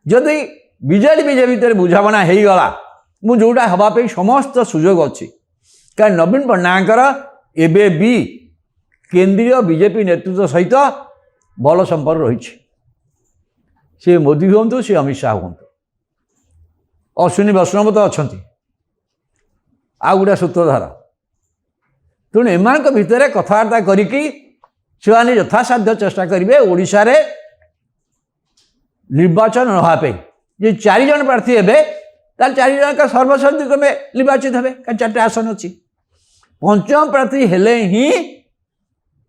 जदि BJD BJP भितर बुझाणा हो गला मुझा हाँपाई समस्त सुजोग अच्छी क्या नवीन पट्टनायकर एबे भी केंद्रीय बीजेपी नेतृत्व सहित भल संपर्क रही सी मोदी हूँ सी अमित शाह हूँ अश्विनी वैष्णव तो अच्छा आ गोटे सूत्रधार तेणु एम भितर कथबार्ता करिकी से यथासाध्य चेष्टा करेंगे ओडिशा रे निर्वाचन नापी जे 4 जन प्रार्थी हे 4 जन का सर्वसम्मति क्रमे निर्वाचित हे 4टे आसन अच्छी पंचम प्रार्थी हेले ही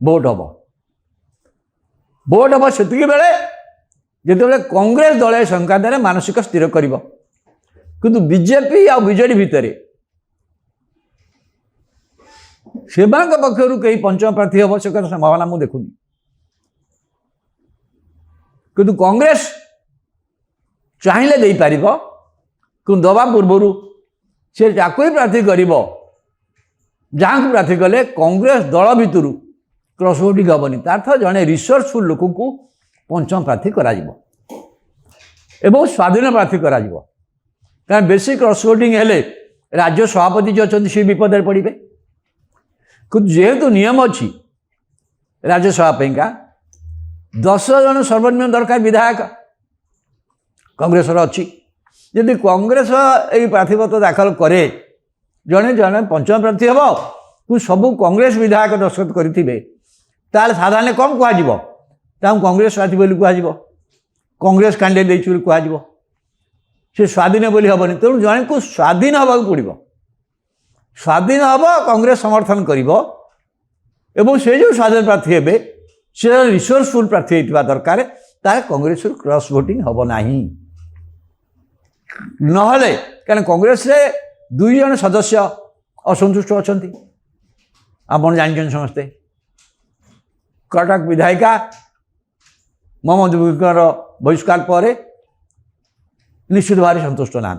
भोट हम से बेले जिते कांग्रेस दल संक्रांत मानसिक स्थिर कर किंतु बीजेपी आ बीजेडी भितर से पक्षर कई पंचम प्रार्थी हम से संभावना मुझे देखुनी किंतु कांग्रेस चाहिए दे पार कि दबा पूर्वर से ही प्रार्थी कर जहाँ प्रार्थी कले कांग्रेस दल भितर क्रॉस वोटिंग हेनी तार्थ जड़े रिसोर्सफुल लोक को पंचम प्रार्थी करा स्वाधीन प्रार्थी करा कारण बेसी क्रॉस वोटिंग हेले राज्य सभापति जो अच्छा सी विपद में पड़े किंतु जेहेतु नियम अच्छी राज्यसभा का 10 जन सर्वनिम्न दरकार विधायक कांग्रेस अच्छी यदि कांग्रेस ये प्रार्थीपत्र दाखल करे जड़े जड़े पंचम प्रार्थी हम कि सबू कांग्रेस विधायक दस्तखत करेंगे साधारण कम कह कांग्रेस प्रार्थी बोली कह कांग्रेस कैंडिडेट कह से स्वाधीन बोली हेनी तेणु जड़े को स्वाधीन हवा पड़ो स्वाधीन हम कांग्रेस समर्थन कर से जो स्वाधीन प्रार्थी हे से रिसोर्सफुल प्रार्थी होता दरकार तार कांग्रेस क्रॉस वोटिंग हम ना नहले क्या कांग्रेस रे 2 जन सदस्य असंतुष्ट अच्छा आप जानते समस्ते कटक विधायिका ममता बुकर बहिष्कार पर निश्चित भाव संतुष्ट ना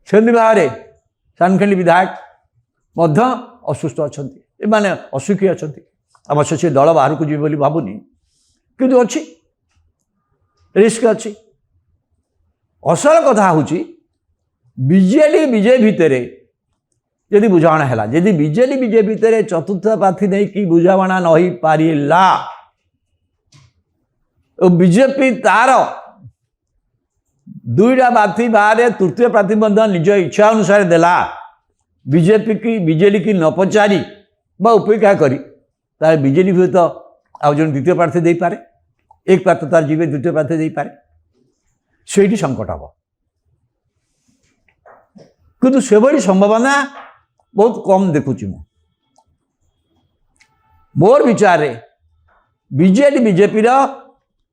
से भाव में सानखेंडी विधायक असुस्थ अच्छा माने असुखी अच्छा अवश्य से दल बाहर को जी भावुनी किंतु अच्छी रिस्क अच्छी असल कथा हूँ बीजेडी बीजेपी भितर यदि बुझाणा है यदि बीजेडी बीजेपी भितर चतुर्थ प्रार्थी नहीं कि बुझाणा नहीं पारा बीजेपी तार 2टा प्रार्थी बाहर तृतीय प्रार्थी निज इच्छा अनुसार देला बीजेपी की बीजेडी की न पचारि उपेक्षा करी तार बीजेडी भी तो आउ जन द्वितीय प्रार्थी दे पारे एक प्रार्थी तार जीवे द्वितीय प्रार्थी दे पारे से संकट हम किंतु से भाई संभावना बहुत कम देखुची मोर विचार बीजेडी बीजेपी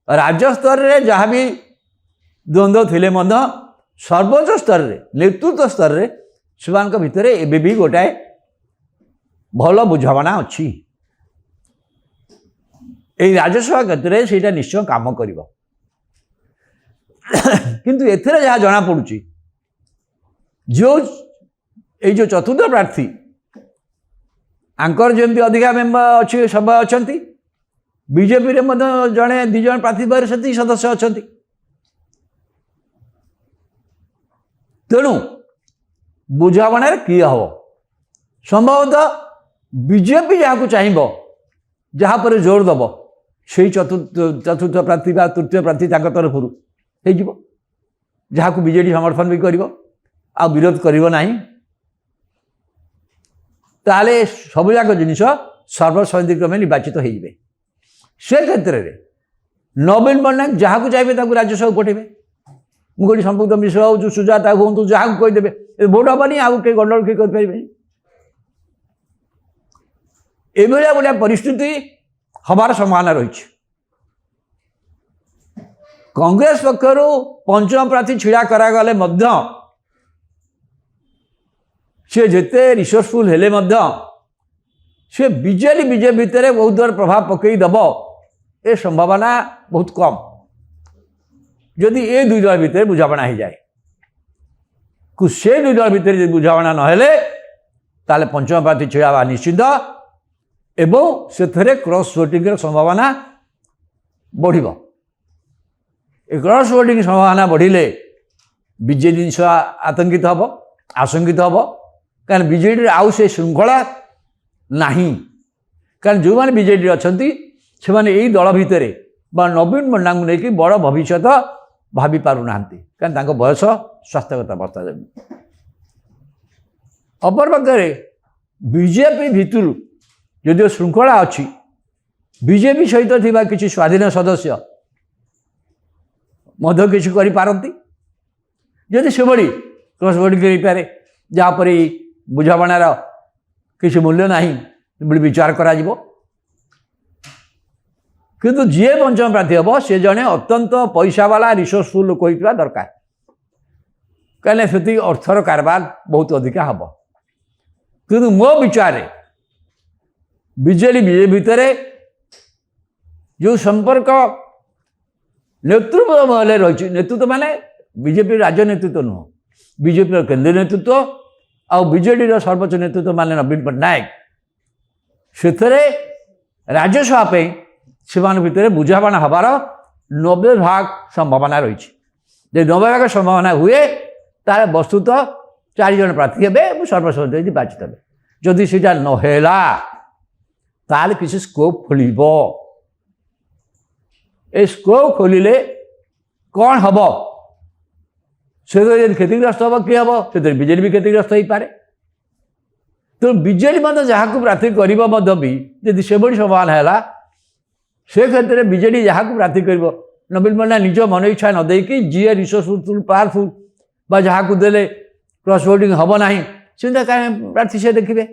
राज्य स्तर में जहाँ भी द्वंद्व थिले सर्वोच्च स्तर में नेतृत्व स्तर में से भितर एबे भी गोटाए भल बुझाणा अच्छी राज्यसभा क्षेत्र में से निश्चय काम कर किंतु एथरे जहाँ जना पड़ुची जो चतुर्थ प्रार्थी आंकर जमी अधिका मेम्बर अच्छे सब अच्छा बीजेपी रे जड़े 2 जन प्रार्थी बाहर से सदस्य अच्छा तेणु बुझाणा किए हम संभवतः बीजेपी जहाँ चाहिए जहाँ पर जोर दब से चतुर्थ प्रार्थी बा तृतीय प्रार्थी तरफ हो जहाँ को बीजेडी समर्थन भी कर विरोध करना ताले सबुजाक जिनिस सर्वसम्मति क्रमे निर्वाचित हो से क्षेत्र में नवीन पट्टनायक जहाँ को चाहिए राज्यसभा पठेबे मुझे संपुक्त मिश्र हो सुजाता हूँ जहाँ को कहीदेवे भोट हेनी आगे कई गंडल किए करें एभलिया गोटे परिस्थिति हमार संभावना रही कांग्रेस पक्षर पंचम प्रार्थी छिड़ा करागले सी जिते रिसोर्सफुल हेले सी बीजेडी बीजेपी भितर बहुत बड़ प्रभाव पकईदेव ए संभावना बहुत कम जदि ए 2 दल भितर बुझाणा हो जाए कुछ से 2 दल भितर बुझाणा नहेले ताले पंचम प्रार्थी छिड़ा निश्चित एवं से क्रॉस वोटिंग संभावना बढ़ क्रॉस वोटिंग संभावना बढ़िले बीजेडी जिनस आतंकित हम आशंकित हम कारण बीजेडी आउ से श्रृंखला नहीं कारण जो मैंने बीजेडी अच्छा से मैंने यही दल भितर नवीन पण्डा को लेकिन बड़ भविष्य भावी पारना कारण बयस स्वास्थ्यगत अवस्था जमी अपर पक्षे बीजेपी भितर जदिव श्रृंखला अच्छी बीजेपी सहित थिबा किसी स्वाधीन सदस्य मध्य किसी करिपारंती जदि से भली क्रॉस वोटिंग करें जहाँपर बुझामणार किसी मूल्य नहीं बोली विचार करा जिवो किंतु जी पंचम प्रार्थी हम सी जड़े अत्यंत पैसा वाला रिसोर्सफुल लोक होता दरकार कहीं से अर्थर कारबार बहुत अधिका हम किंतु मो विचार बीजेडी बीजेपी भितर जो संपर्क नेतृत्व महल रही नेतृत्व माने बीजेपी राज्य नेतृत्व नुह बीजेपी केंद्रीय नेतृत्व आ बीजेडी सर्वोच्च नेतृत्व माने नवीन पट्टनायक से राज्यसभा से भितर बुझाणा हबार 90% संभावना रही 90% संभावना हुए तार वस्तुत 4 जन प्रार्थी हे सर्वसम्मति निर्वाचित हे जदि से नहेला ताल किसी स्कोप खोल ए स्कोप खोलिले कौन हम से क्षतिग्रस्त हम किए हम से बीजेडी भी क्षतिग्रस्त हो पारे तो बीजेडी मतलब जहाँ प्रार्थी कर भी यदि से बड़ी संभावना है से क्षेत्र में बीजेडी जहाँ प्रार्थी कर नवीन पण्डा निज मन इच्छा न देकी जी रिसोर्सफुल पावरफुल बा जहाँ को देले क्रॉस वोटिंग हम ना से कहीं प्रार्थी से देखिए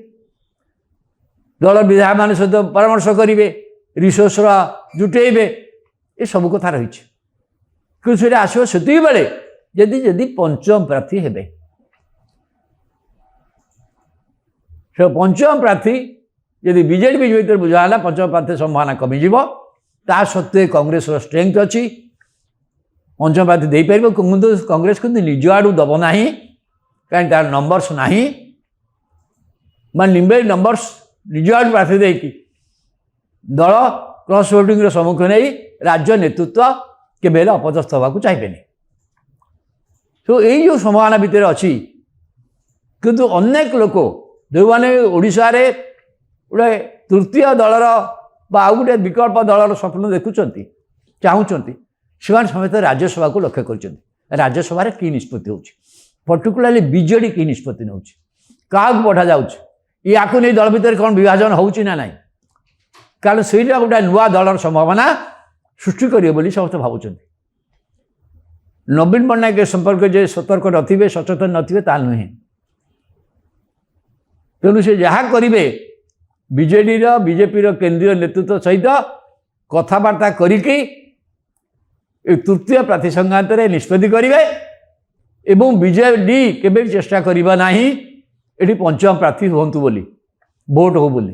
दल विधायक मान सहित परामर्श करेंगे रिसोर्स जुटेबे ये सब कथा रही कि आसो से बेले यदि यदि पंचम प्रार्थी हे पंचम प्रार्थी यदि बीजेडी बीजेपी बुझाला पंचम प्रार्थी संभावना कमिज ता सत्वे कांग्रेस स्ट्रेंथ अच्छी पंचम प्रार्थी दे पार कांग्रेस को निज आड़ू दब ना कहीं तार नंबर्स ना मान लिम्बे नंबर्स निज आड़ू प्रार्थी देकी दल क्रॉस वोटिंग सम्मुखीन नहीं राज्य नेतृत्व केबे अपदस्थ होगा चाहिए तो यही जो संभावना भितर अच्छी किंतु अनेक लोक जो मैंने ओडिशा रे गोटे तृतीय दलर बा गोटे विकल्प दलर स्वप्न देखुंट चाहूँगी से समेत राज्यसभा को लक्ष्य कर राज्यसभा कि निष्पत्ति हो पर्टिकुलाली बीजेडी कि निष्पत्ति नौ क्या बढ़ा जा नहीं दल भितर कौन विभाजन होना ना कारण से गोटे नुआ दलर संभावना सृष्टि करेंगे समस्त भावुं नवीन पट्टनायक संपर्क जे सतर्क नथिबे सचेतन नथिबे ता नुहे तेणु से जहाँ करेंगे बीजेडी बीजेपी केंद्रीय नेतृत्व सहित कथबार्ता करिकी तृतीय प्रार्थी संक्रांत निष्पत्ति करेंगे एवं बीजेडी केबे भी चेष्टा करिबा नाही एठी पंचम प्रार्थी होंतु बोली भोट हो बोली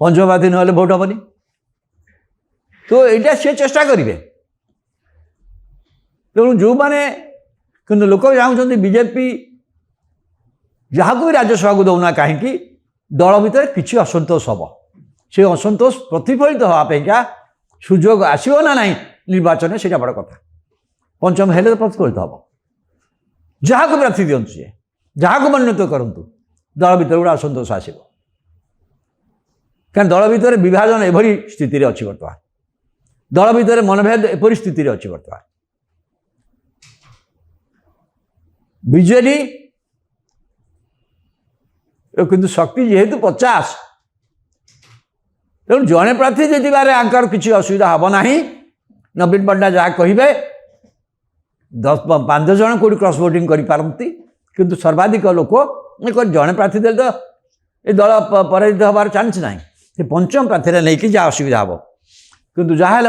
पंचम प्रार्थी नहले भोट हेनी तो यहाँ सी चेष्टा करेंगे तेणु जो मैंने कि लोक चाहते बीजेपी जहाँ को भी राज्यसभा को दौना कहीं दल भितर किसी असंतोष हम से असंतोष प्रतिफलित होगा सुजोग आसो ना निर्वाचन से बड़ कथा पंचम हेले प्रतिफलित हम जहाँ को प्रार्थी दिंतु सी जहाँ को मनोनीत करूँ दल भितर गोटे असंतोष आसो कारण दल भितर विभाजन एभली स्थिति अच्छी बर्तमान दल भितर मनभेद एपरी स्थिति अच्छी बर्तमान बीजेडी किंतु शक्ति जेहेतु 50 तेणु जड़े प्रार्थी जीतबार आंकर किसी असुविधा हम ना नवीन पट्टनायक जहाँ कहे 5 जन कौटी क्रॉस वोटिंग करपारती किंतु सर्वाधिक लोक जड़े प्रार्थी दे तो ये दल पराजित हबार चांस ना पंचम प्रार्थी नहीं जहाँ असुविधा हम किंतु जहाँ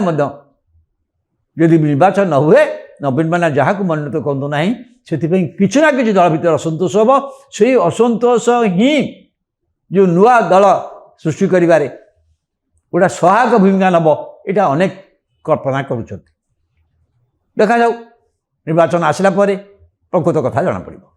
यदि निर्वाचन न हुए नवीन पट्टनायक जहाँ को मनोनीत करूँ ना से किसी ना कि दल भर असंतोष हम से असंतोष ही जो नुआ दल सृष्टि करें गोटा सहायक भूमिका नब यहाँ अनेक कल्पना कर देखा जाऊ निर्वाचन आसला प्रकृत कथा जना पड़ो।